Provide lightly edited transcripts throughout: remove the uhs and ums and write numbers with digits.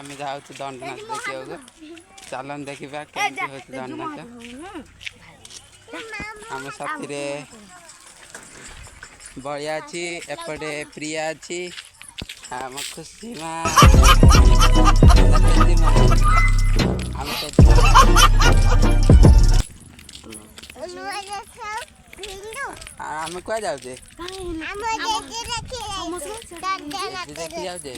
आम जाऊँ दंड नाच देखा चलन देखा केमती हो दंड नाच आम साथी बड़िया अच्छी एपटे प्रिया अच्छी आम खुशी माँ आम क्या जाऊे देखी जाऊे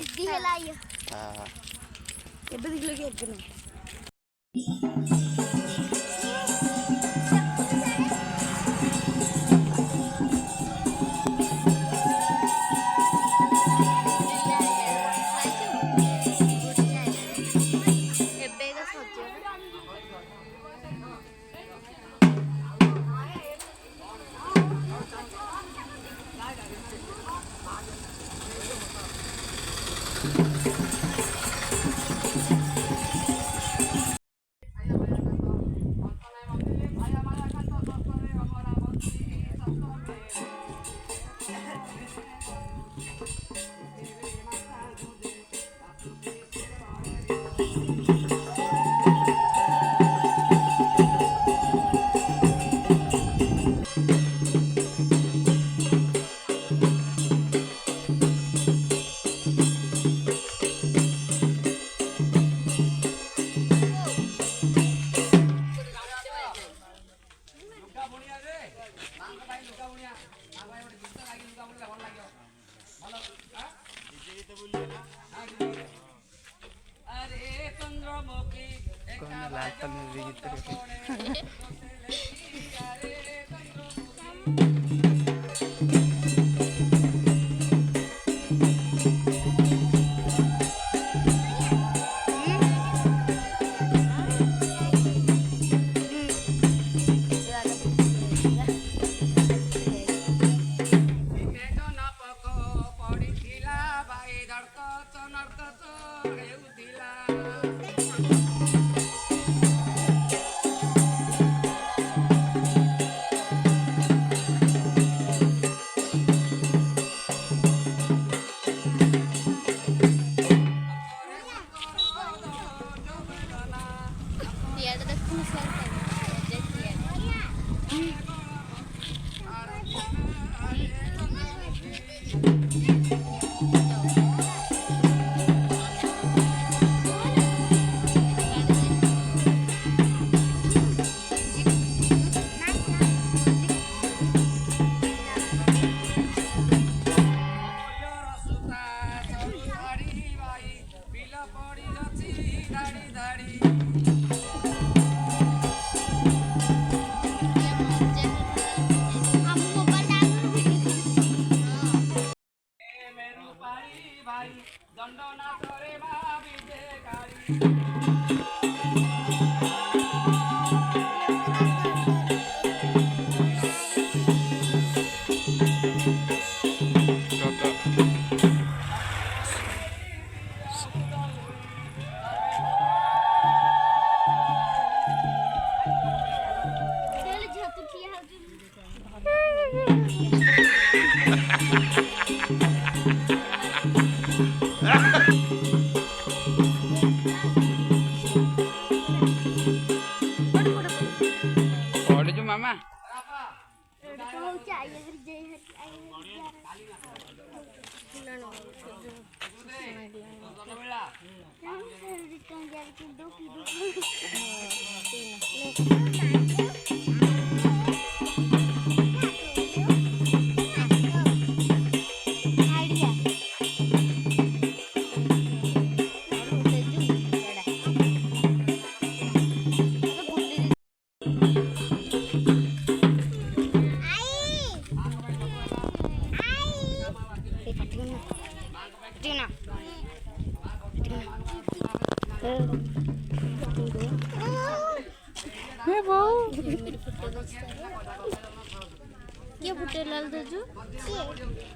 ये फुटे लाल दजू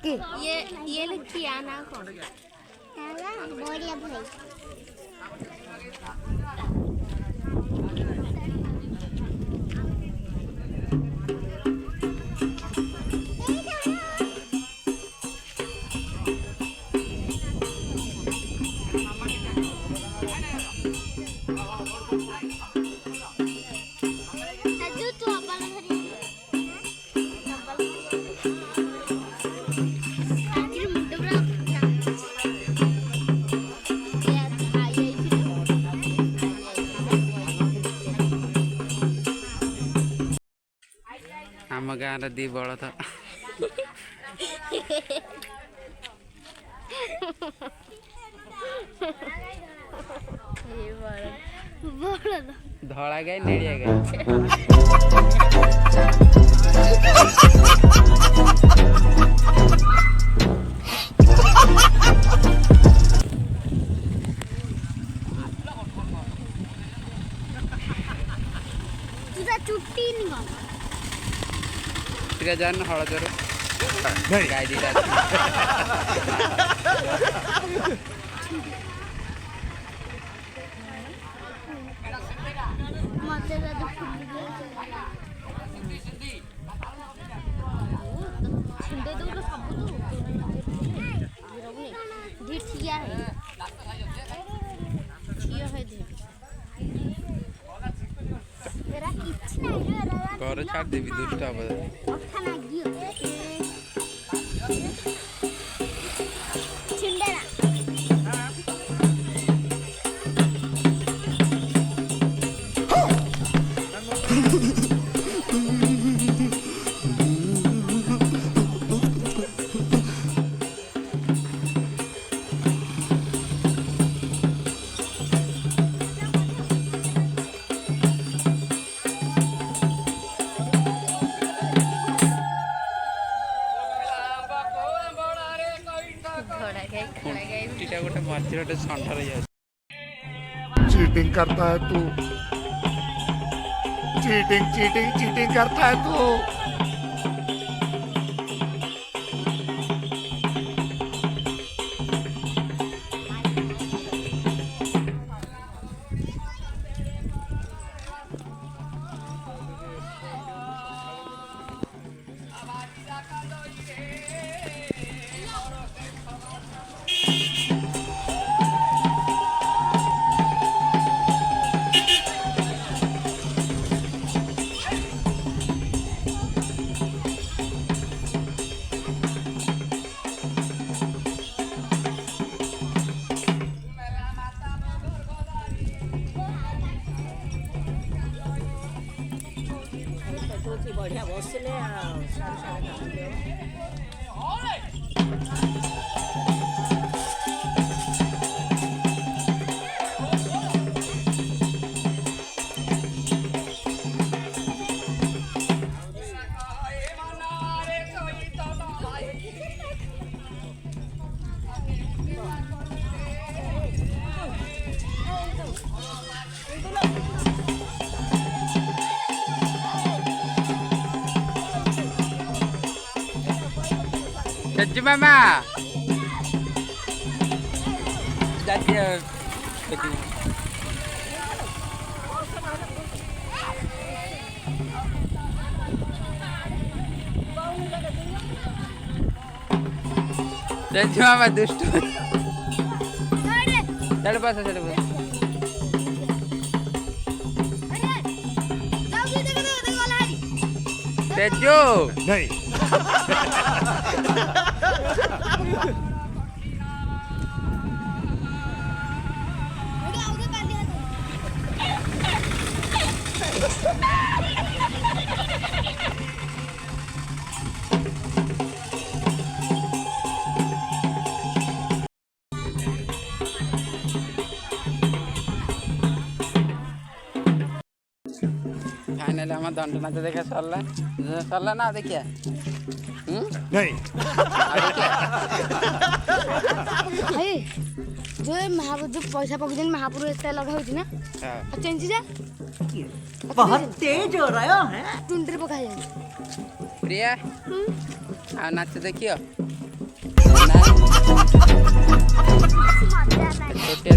के ये लग की आना कौन आला बोलिया भाई गाँव दी बलद धड़ा गाय नेड़िया गाय चुट्टी जान हलदर गाय दीटा घर छाड़ देवी दुष्ट हम गोटे मझे षंढ चीटिंग करता है तू, चीटिंग चीटिंग चीटिंग करता है तू। बढ़िया बसले सज्जू मामा जाती है सज्जू मामा दुष्ट चल बस सज्जू नहीं फाइनली हम दंड नाच देखा सरला ना देखिए नहीं जो जो पैसा पकड़ महापुर इतना लगा होती ना चेंज जा बहुत तेज हो रहा है टुंडरे पका जाए प्रिया आ नाच देखियो छोटे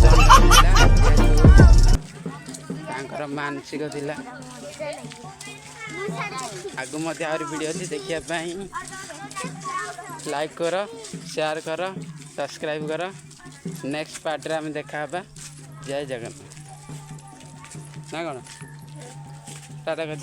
दंड मानसिक थिला आगु मध्य और वीडियो अच्छी देखा लाइक कर शेयर कर सब्सक्राइब कर नेक्स्ट पार्ट रे हमें देखा जय जगन्नाथ ना कौन टाटा कर